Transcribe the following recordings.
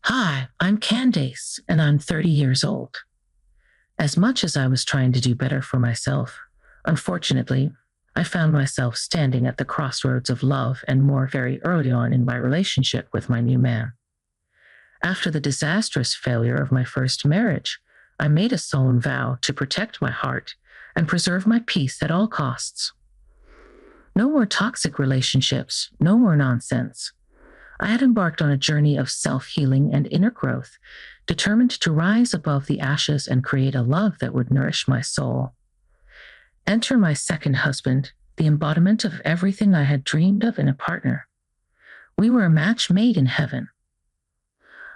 Hi, I'm Candace, and I'm 30 years old. As much as I was trying to do better for myself, unfortunately, I found myself standing at the crossroads of love and more very early on in my relationship with my new man. After the disastrous failure of my first marriage, I made a solemn vow to protect my heart and preserve my peace at all costs. No more toxic relationships, no more nonsense. I had embarked on a journey of self-healing and inner growth, determined to rise above the ashes and create a love that would nourish my soul. Enter my second husband, the embodiment of everything I had dreamed of in a partner. We were a match made in heaven.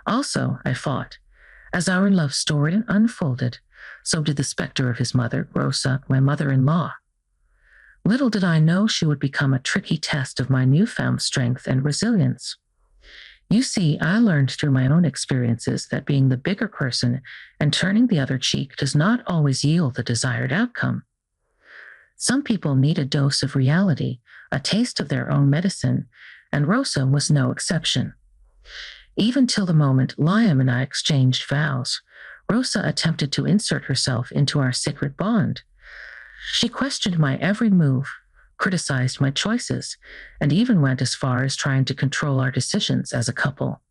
Also, I thought, as our love story unfolded, so did the specter of his mother, Rosa, my mother-in-law. Little did I know she would become a tricky test of my newfound strength and resilience. You see, I learned through my own experiences that being the bigger person and turning the other cheek does not always yield the desired outcome. Some people need a dose of reality, a taste of their own medicine, and Rosa was no exception. Even till the moment Liam and I exchanged vows, Rosa attempted to insert herself into our sacred bond. She questioned my every move, criticized my choices, and even went as far as trying to control our decisions as a couple.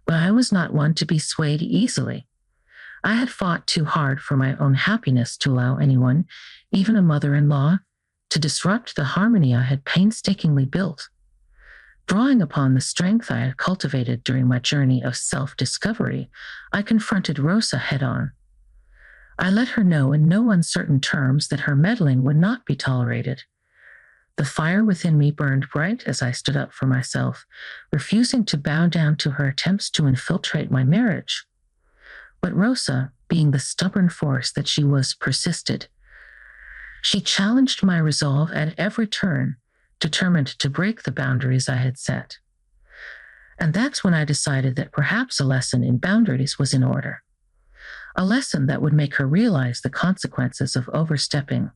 But I was not one to be swayed easily. I had fought too hard for my own happiness to allow anyone, even a mother-in-law, to disrupt the harmony I had painstakingly built. Drawing upon the strength I had cultivated during my journey of self-discovery, I confronted Rosa head-on. I let her know in no uncertain terms that her meddling would not be tolerated. The fire within me burned bright as I stood up for myself, refusing to bow down to her attempts to infiltrate my marriage. But Rosa, being the stubborn force that she was, persisted. She challenged my resolve at every turn, determined to break the boundaries I had set. And that's when I decided that perhaps a lesson in boundaries was in order. A lesson that would make her realize the consequences of overstepping.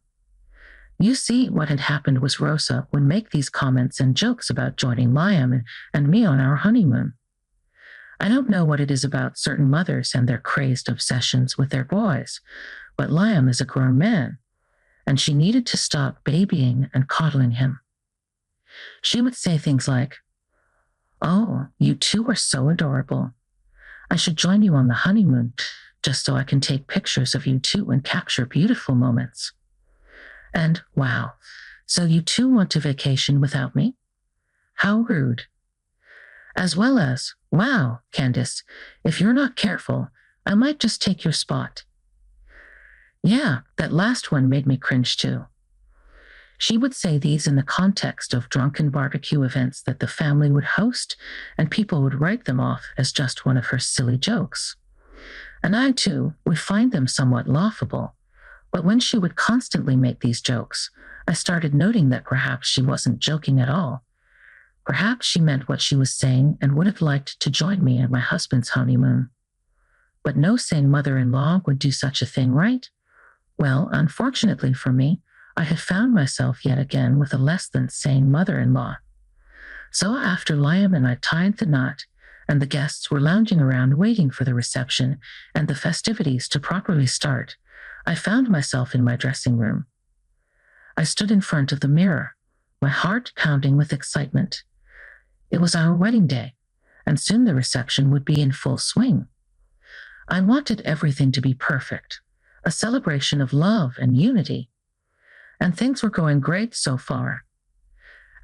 You see, what had happened was Rosa would make these comments and jokes about joining Liam and me on our honeymoon. I don't know what it is about certain mothers and their crazed obsessions with their boys, but Liam is a grown man, and she needed to stop babying and coddling him. She would say things like, "Oh, you two are so adorable. I should join you on the honeymoon, just so I can take pictures of you two and capture beautiful moments." And, "Wow, so you two want to vacation without me? How rude." As well as, "Wow, Candace, if you're not careful, I might just take your spot." Yeah, that last one made me cringe too. She would say these in the context of drunken barbecue events that the family would host, and people would write them off as just one of her silly jokes. And I, too, would find them somewhat laughable. But when she would constantly make these jokes, I started noting that perhaps she wasn't joking at all. Perhaps she meant what she was saying and would have liked to join me at my husband's honeymoon. But no sane mother-in-law would do such a thing, right? Well, unfortunately for me, I had found myself yet again with a less than sane mother-in-law. So after Liam and I tied the knot, and the guests were lounging around waiting for the reception and the festivities to properly start, I found myself in my dressing room. I stood in front of the mirror, my heart pounding with excitement. It was our wedding day, and soon the reception would be in full swing. I wanted everything to be perfect, a celebration of love and unity. And things were going great so far.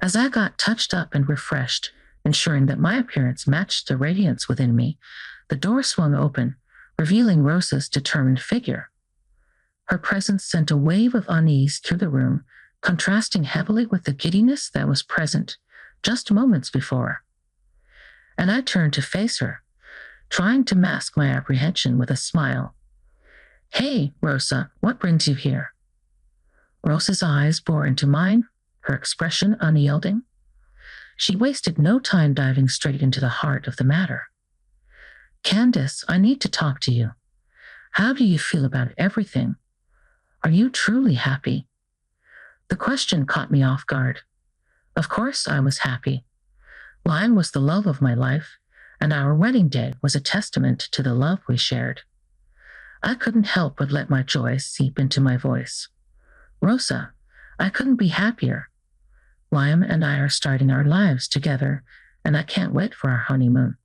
As I got touched up and refreshed, ensuring that my appearance matched the radiance within me, the door swung open, revealing Rosa's determined figure. Her presence sent a wave of unease through the room, contrasting heavily with the giddiness that was present just moments before. And I turned to face her, trying to mask my apprehension with a smile. "Hey, Rosa, what brings you here?" Rosa's eyes bore into mine, her expression unyielding. She wasted no time diving straight into the heart of the matter. "Candace, I need to talk to you. How do you feel about everything? Are you truly happy?" The question caught me off guard. Of course I was happy. Lion was the love of my life, and our wedding day was a testament to the love we shared. I couldn't help but let my joy seep into my voice. Rosa, I couldn't be happier. Liam and I are starting our lives together, and I can't wait for our honeymoon.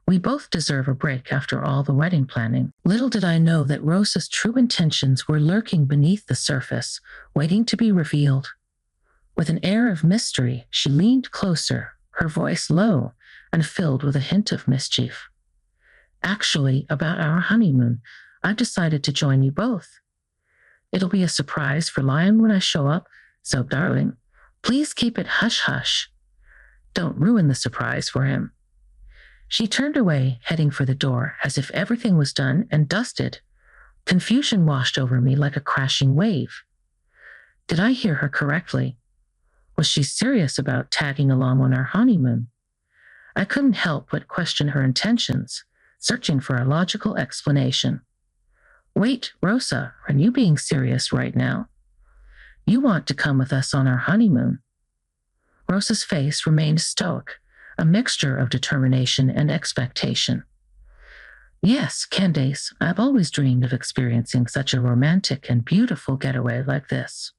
We both deserve a break after all the wedding planning. Little did I know that Rosa's true intentions were lurking beneath the surface, waiting to be revealed. With an air of mystery, she leaned closer, her voice low and filled with a hint of mischief. Actually, about our honeymoon, I've decided to join you both. It'll be a surprise for Liam when I show up, so darling, please keep it hush-hush. Don't ruin the surprise for him. She turned away, heading for the door, as if everything was done and dusted. Confusion washed over me like a crashing wave. Did I hear her correctly? Was she serious about tagging along on our honeymoon? I couldn't help but question her intentions, searching for a logical explanation. Wait, Rosa, are you being serious right now? You want to come with us on our honeymoon? Rosa's face remained stoic, a mixture of determination and expectation. Yes, Candace, I've always dreamed of experiencing such a romantic and beautiful getaway like this.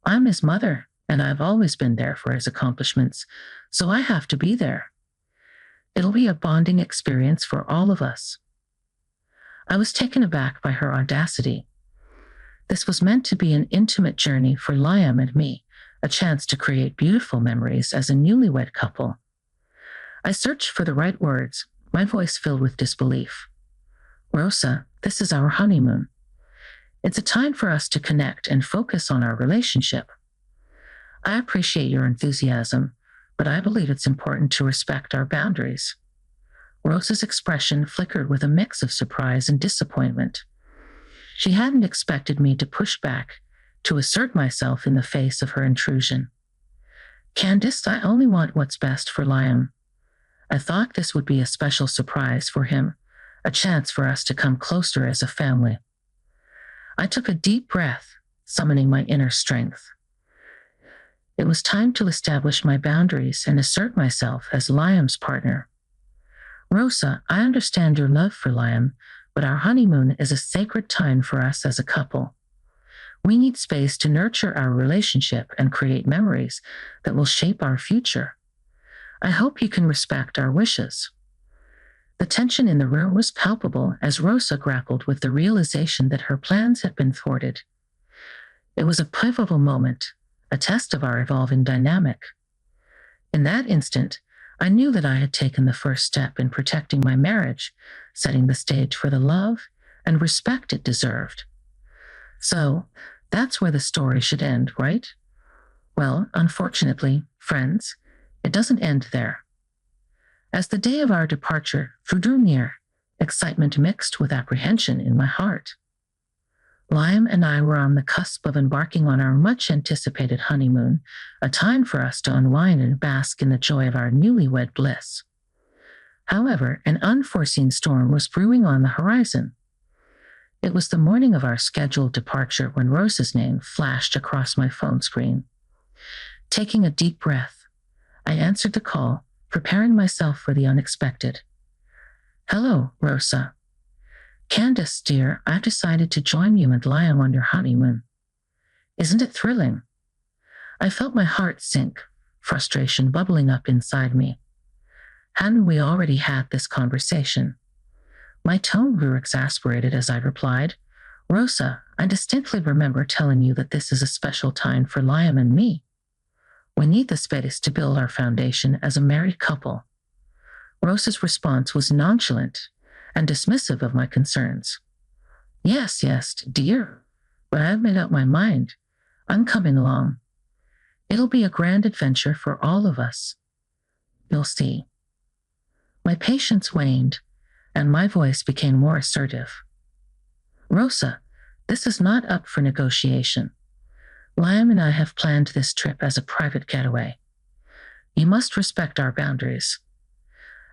I'm his mother, and I've always been there for his accomplishments, so I have to be there. It'll be a bonding experience for all of us. I was taken aback by her audacity. This was meant to be an intimate journey for Liam and me, a chance to create beautiful memories as a newlywed couple. I searched for the right words, my voice filled with disbelief. Rosa, this is our honeymoon. It's a time for us to connect and focus on our relationship. I appreciate your enthusiasm, but I believe it's important to respect our boundaries. Rosa's expression flickered with a mix of surprise and disappointment. She hadn't expected me to push back, to assert myself in the face of her intrusion. Candace, I only want what's best for Liam. I thought this would be a special surprise for him, a chance for us to come closer as a family. I took a deep breath, summoning my inner strength. It was time to establish my boundaries and assert myself as Liam's partner. Rosa, I understand your love for Liam, but our honeymoon is a sacred time for us as a couple. We need space to nurture our relationship and create memories that will shape our future. I hope you can respect our wishes. The tension in the room was palpable as Rosa grappled with the realization that her plans had been thwarted. It was a pivotal moment, a test of our evolving dynamic. In that instant, I knew that I had taken the first step in protecting my marriage, setting the stage for the love and respect it deserved. So, that's where the story should end, right? Well, unfortunately, friends, it doesn't end there. As the day of our departure drew near, excitement mixed with apprehension in my heart. Liam and I were on the cusp of embarking on our much-anticipated honeymoon, a time for us to unwind and bask in the joy of our newlywed bliss. However, an unforeseen storm was brewing on the horizon. It was the morning of our scheduled departure when Rosa's name flashed across my phone screen. Taking a deep breath, I answered the call, preparing myself for the unexpected. Hello, Rosa. Candace, dear, I've decided to join you and Liam on your honeymoon. Isn't it thrilling? I felt my heart sink, frustration bubbling up inside me. Hadn't we already had this conversation? My tone grew exasperated as I replied, Rosa, I distinctly remember telling you that this is a special time for Liam and me. We need the space to build our foundation as a married couple. Rosa's response was nonchalant and dismissive of my concerns. Yes, dear, but I've made up my mind. I'm coming along. It'll be a grand adventure for all of us. You'll see. My patience waned, and my voice became more assertive. Rosa, this is not up for negotiation. Liam and I have planned this trip as a private getaway. You must respect our boundaries.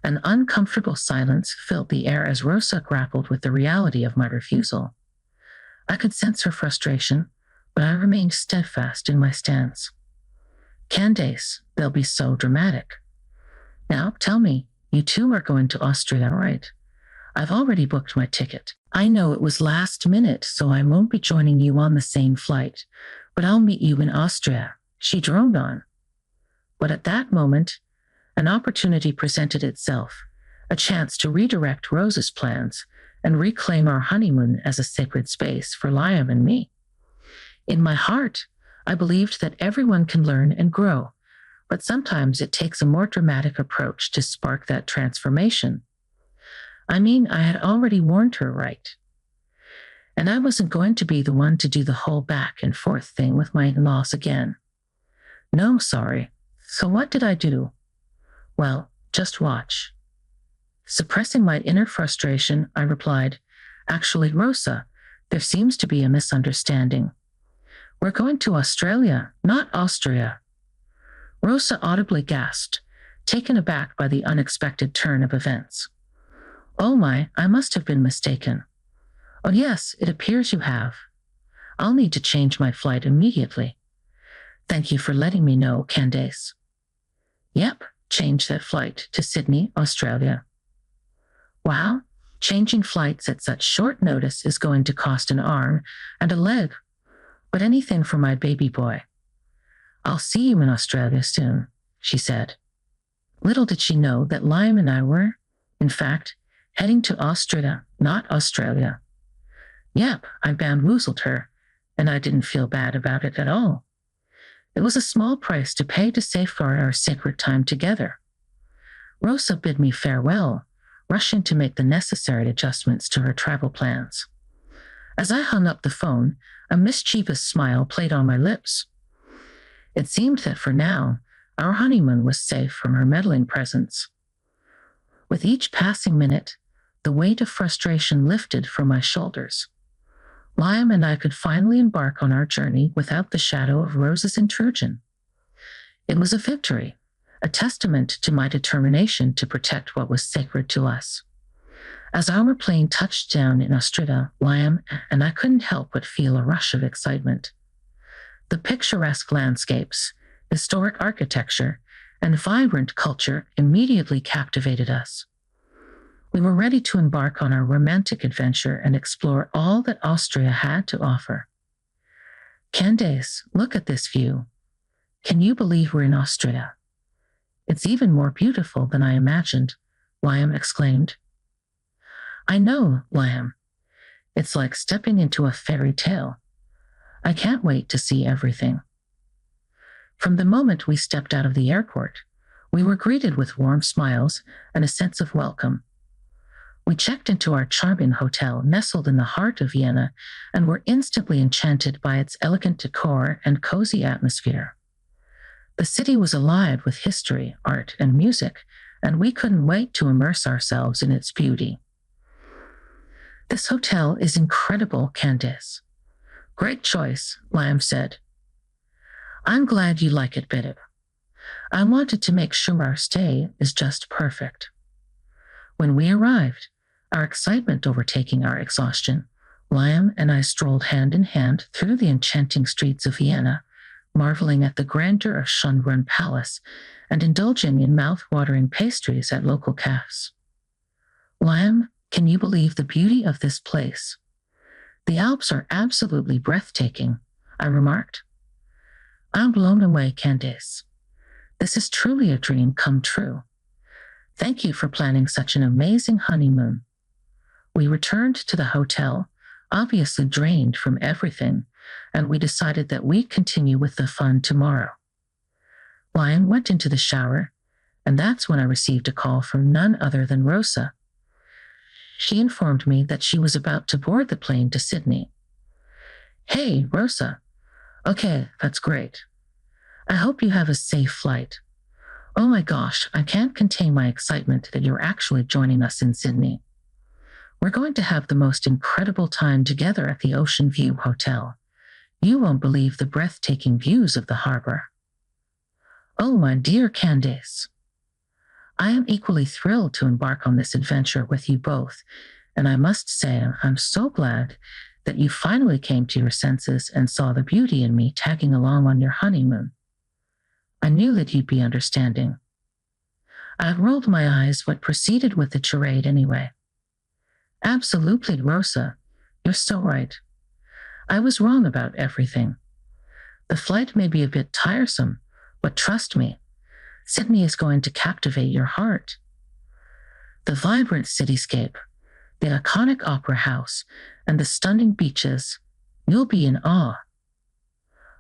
An uncomfortable silence filled the air as Rosa grappled with the reality of my refusal. I could sense her frustration, but I remained steadfast in my stance. Candace, they'll be so dramatic. Now, tell me, You two are going to Austria, right? I've already booked my ticket. I know it was last minute, so I won't be joining you on the same flight, but I'll meet you in Austria, she droned on. But at that moment, an opportunity presented itself, a chance to redirect Rose's plans and reclaim our honeymoon as a sacred space for Liam and me. In my heart, I believed that everyone can learn and grow, but sometimes it takes a more dramatic approach to spark that transformation. I mean, I had already warned her, right? And I wasn't going to be the one to do the whole back and forth thing with my in-laws again. No, sorry. So what did I do? Well, just watch. Suppressing my inner frustration, I replied, Actually, Rosa, there seems to be a misunderstanding. We're going to Australia, not Austria. Rosa audibly gasped, taken aback by the unexpected turn of events. Oh my, I must have been mistaken. Oh yes, it appears you have. I'll need to change my flight immediately. Thank you for letting me know, Candace. Yep, change that flight to Sydney, Australia. Wow, changing flights at such short notice is going to cost an arm and a leg, but anything for my baby boy. I'll see you in Australia soon, she said. Little did she know that Liam and I were, in fact, heading to Austria, not Australia. Yep, I bamboozled her, and I didn't feel bad about it at all. It was a small price to pay to safeguard our sacred time together. Rosa bid me farewell, rushing to make the necessary adjustments to her travel plans. As I hung up the phone, a mischievous smile played on my lips. It seemed that for now, our honeymoon was safe from her meddling presence. With each passing minute, the weight of frustration lifted from my shoulders. Liam and I could finally embark on our journey without the shadow of Rose's intrusion. It was a victory, a testament to my determination to protect what was sacred to us. As our plane touched down in Austria, Liam and I couldn't help but feel a rush of excitement. The picturesque landscapes, historic architecture, and vibrant culture immediately captivated us. We were ready to embark on our romantic adventure and explore all that Austria had to offer. Candace, look at this view. Can you believe we're in Austria? It's even more beautiful than I imagined, Liam exclaimed. I know, Liam. It's like stepping into a fairy tale. I can't wait to see everything. From the moment we stepped out of the airport, we were greeted with warm smiles and a sense of welcome. We checked into our charming hotel nestled in the heart of Vienna and were instantly enchanted by its elegant decor and cozy atmosphere. The city was alive with history, art, and music, and we couldn't wait to immerse ourselves in its beauty. This hotel is incredible, Candace. Great choice, Liam said. I'm glad you like it, babe. I wanted to make sure our stay is just perfect. When we arrived, our excitement overtaking our exhaustion, Liam and I strolled hand in hand through the enchanting streets of Vienna, marveling at the grandeur of Schönbrunn Palace and indulging in mouth-watering pastries at local cafes. Liam, can you believe the beauty of this place? The Alps are absolutely breathtaking, I remarked. I'm blown away, Candace. This is truly a dream come true. Thank you for planning such an amazing honeymoon. We returned to the hotel, obviously drained from everything, and we decided that we'd continue with the fun tomorrow. Liam went into the shower, and that's when I received a call from none other than Rosa. She informed me that she was about to board the plane to Sydney. Hey, Rosa. Okay, that's great. I hope you have a safe flight. Oh my gosh, I can't contain my excitement that you're actually joining us in Sydney. We're going to have the most incredible time together at the Ocean View Hotel. You won't believe the breathtaking views of the harbor. Oh, my dear Candace. I am equally thrilled to embark on this adventure with you both, and I must say I'm so glad that you finally came to your senses and saw the beauty in me tagging along on your honeymoon. I knew that you'd be understanding. I rolled my eyes but proceeded with the charade anyway. Absolutely, Rosa. You're so right. I was wrong about everything. The flight may be a bit tiresome, but trust me, Sydney is going to captivate your heart. The vibrant cityscape, the iconic opera house, and the stunning beaches, you'll be in awe.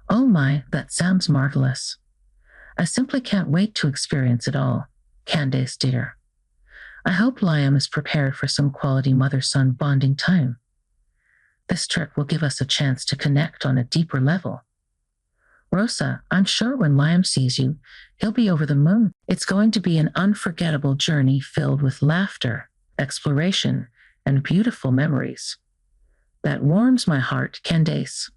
Oh my, that sounds marvelous. I simply can't wait to experience it all, Candace dear. I hope Liam is prepared for some quality mother-son bonding time. This trip will give us a chance to connect on a deeper level. Rosa, I'm sure when Liam sees you, he'll be over the moon. It's going to be an unforgettable journey filled with laughter, exploration, and beautiful memories. That warms my heart, Candace.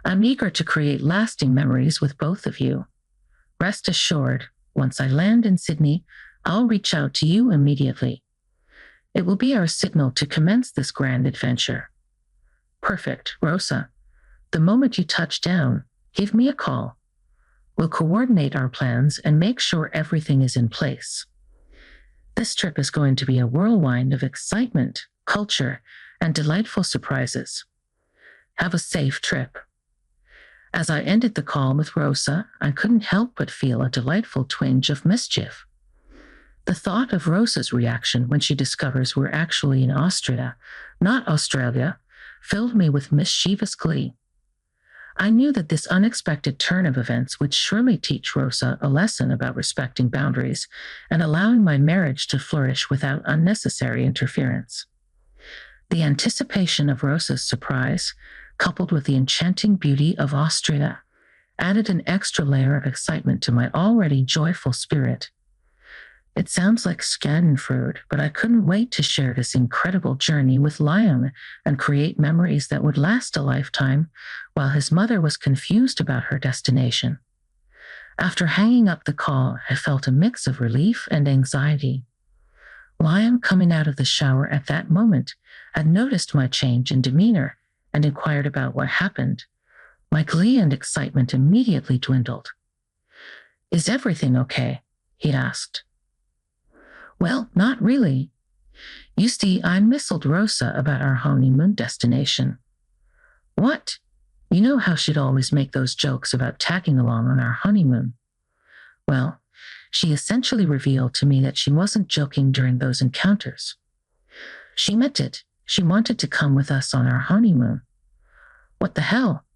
I'm eager to create lasting memories with both of you. Rest assured, once I land in Sydney, I'll reach out to you immediately. It will be our signal to commence this grand adventure. Perfect, Rosa. The moment you touch down, give me a call. We'll coordinate our plans and make sure everything is in place. This trip is going to be a whirlwind of excitement, culture, and delightful surprises. Have a safe trip. As I ended the call with Rosa, I couldn't help but feel a delightful twinge of mischief. The thought of Rosa's reaction when she discovers we're actually in Austria, not Australia, filled me with mischievous glee. I knew that this unexpected turn of events would surely teach Rosa a lesson about respecting boundaries and allowing my marriage to flourish without unnecessary interference. The anticipation of Rosa's surprise, coupled with the enchanting beauty of Austria, added an extra layer of excitement to my already joyful spirit. It sounds like schadenfreude, but I couldn't wait to share this incredible journey with Liam and create memories that would last a lifetime while his mother was confused about her destination. After hanging up the call, I felt a mix of relief and anxiety. Liam, coming out of the shower at that moment, had noticed my change in demeanor and inquired about what happened. My glee and excitement immediately dwindled. "Is everything okay?" he asked. "Well, not really. You see, I missiled Rosa about our honeymoon destination." "What? You know how she'd always make those jokes about tagging along on our honeymoon." "Well, she essentially revealed to me that she wasn't joking during those encounters. She meant it. She wanted to come with us on our honeymoon." "What the hell?"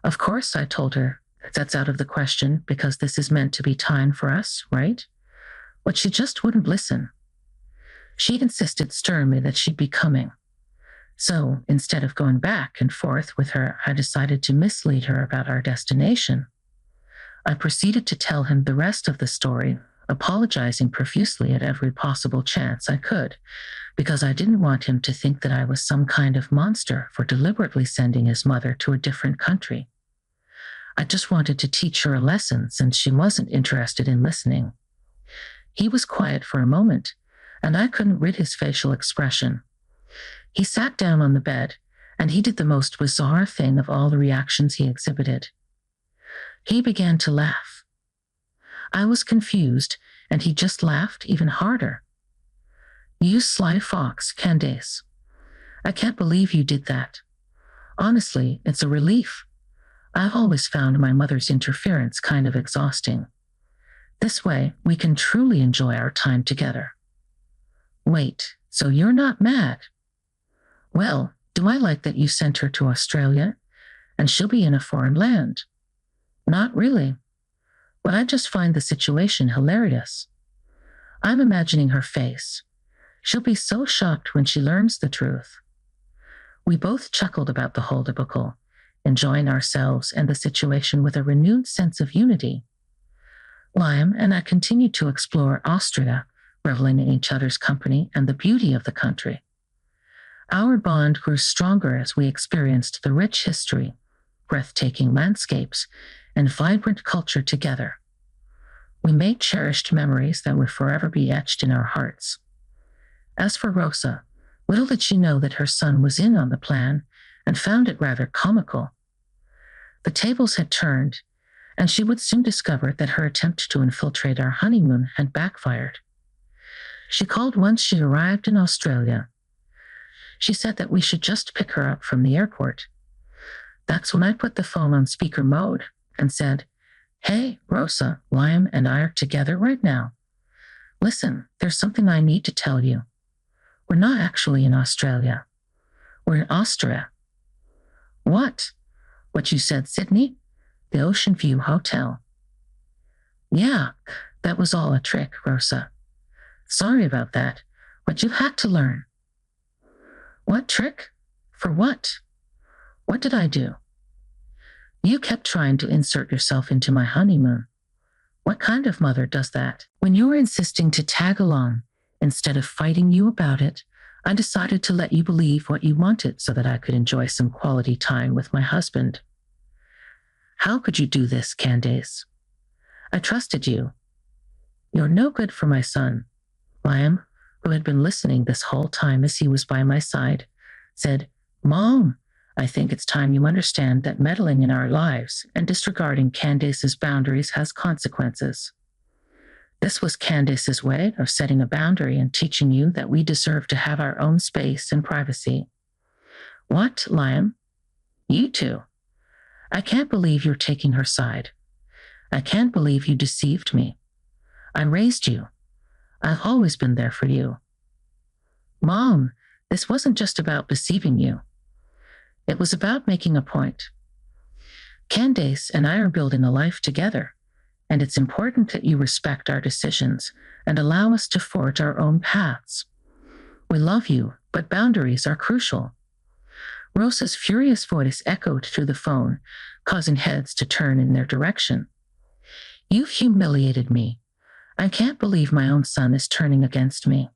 "Of course," I told her, "that's out of the question because this is meant to be time for us, right?" But she just wouldn't listen. She'd insisted sternly that she'd be coming. So instead of going back and forth with her, I decided to mislead her about our destination. I proceeded to tell him the rest of the story, apologizing profusely at every possible chance I could, because I didn't want him to think that I was some kind of monster for deliberately sending his mother to a different country. I just wanted to teach her a lesson since she wasn't interested in listening. He was quiet for a moment, and I couldn't read his facial expression. He sat down on the bed, and he did the most bizarre thing of all the reactions he exhibited. He began to laugh. I was confused, and he just laughed even harder. "You sly fox, Candace. I can't believe you did that. Honestly, it's a relief. I've always found my mother's interference kind of exhausting. This way, we can truly enjoy our time together." "Wait, so you're not mad?" "Well, do I like that you sent her to Australia? And she'll be in a foreign land." "Not really. But I just find the situation hilarious. I'm imagining her face. She'll be so shocked when she learns the truth." We both chuckled about the whole debacle, enjoying ourselves and the situation with a renewed sense of unity. Liam and I continued to explore Austria, reveling in each other's company and the beauty of the country. Our bond grew stronger as we experienced the rich history, breathtaking landscapes, and vibrant culture together. We made cherished memories that would forever be etched in our hearts. As for Rosa, little did she know that her son was in on the plan and found it rather comical. The tables had turned, and she would soon discover that her attempt to infiltrate our honeymoon had backfired. She called once she arrived in Australia. She said that we should just pick her up from the airport. That's when I put the phone on speaker mode and said, "Hey, Rosa, Liam and I are together right now. Listen, there's something I need to tell you. We're not actually in Australia. We're in Austria." "What? What you said, Sydney? The Ocean View Hotel." "Yeah, that was all a trick, Rosa. Sorry about that, but you had to learn." "What trick? For what? What did I do?" "You kept trying to insert yourself into my honeymoon. What kind of mother does that?" "When you were insisting to tag along, instead of fighting you about it, I decided to let you believe what you wanted so that I could enjoy some quality time with my husband." "How could you do this, Candace? I trusted you." "You're no good for my son." Liam, who had been listening this whole time as he was by my side, said, "Mom, I think it's time you understand that meddling in our lives and disregarding Candace's boundaries has consequences." This was Candace's way of setting a boundary and teaching you that we deserve to have our own space and privacy. "What, Liam? You two? I can't believe you're taking her side. I can't believe you deceived me. I raised you. I've always been there for you." "Mom, this wasn't just about deceiving you. It was about making a point. Candace and I are building a life together, and it's important that you respect our decisions and allow us to forge our own paths. We love you, but boundaries are crucial." Rosa's furious voice echoed through the phone, causing heads to turn in their direction. "You've humiliated me. I can't believe my own son is turning against me."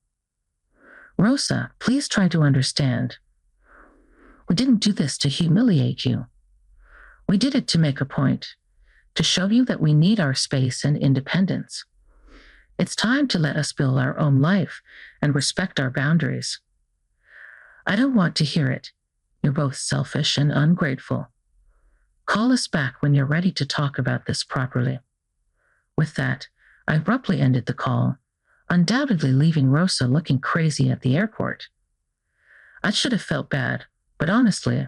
"Rosa, please try to understand. We didn't do this to humiliate you. We did it to make a point, to show you that we need our space and independence. It's time to let us build our own life and respect our boundaries." "I don't want to hear it. You're both selfish and ungrateful. Call us back when you're ready to talk about this properly." With that, I abruptly ended the call, undoubtedly leaving Rosa looking crazy at the airport. I should have felt bad, but honestly,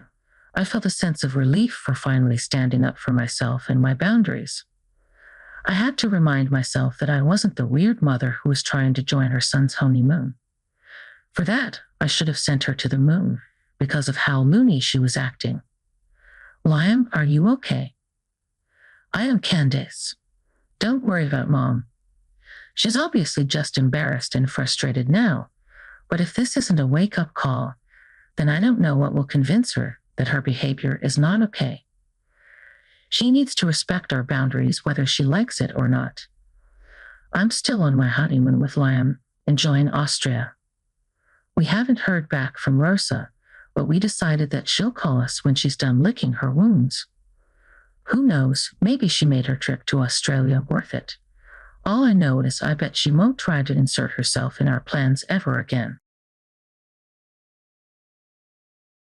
I felt a sense of relief for finally standing up for myself and my boundaries. I had to remind myself that I wasn't the weird mother who was trying to join her son's honeymoon. For that, I should have sent her to the moon because of how loony she was acting. "Liam, are you okay?" "I am Candace. Don't worry about Mom. She's obviously just embarrassed and frustrated now, but if this isn't a wake-up call, then I don't know what will convince her that her behavior is not okay. She needs to respect our boundaries whether she likes it or not. I'm still on my honeymoon with Liam, enjoying Austria. We haven't heard back from Rosa, but we decided that she'll call us when she's done licking her wounds. Who knows, maybe she made her trip to Australia worth it. All I know is I bet she won't try to insert herself in our plans ever again."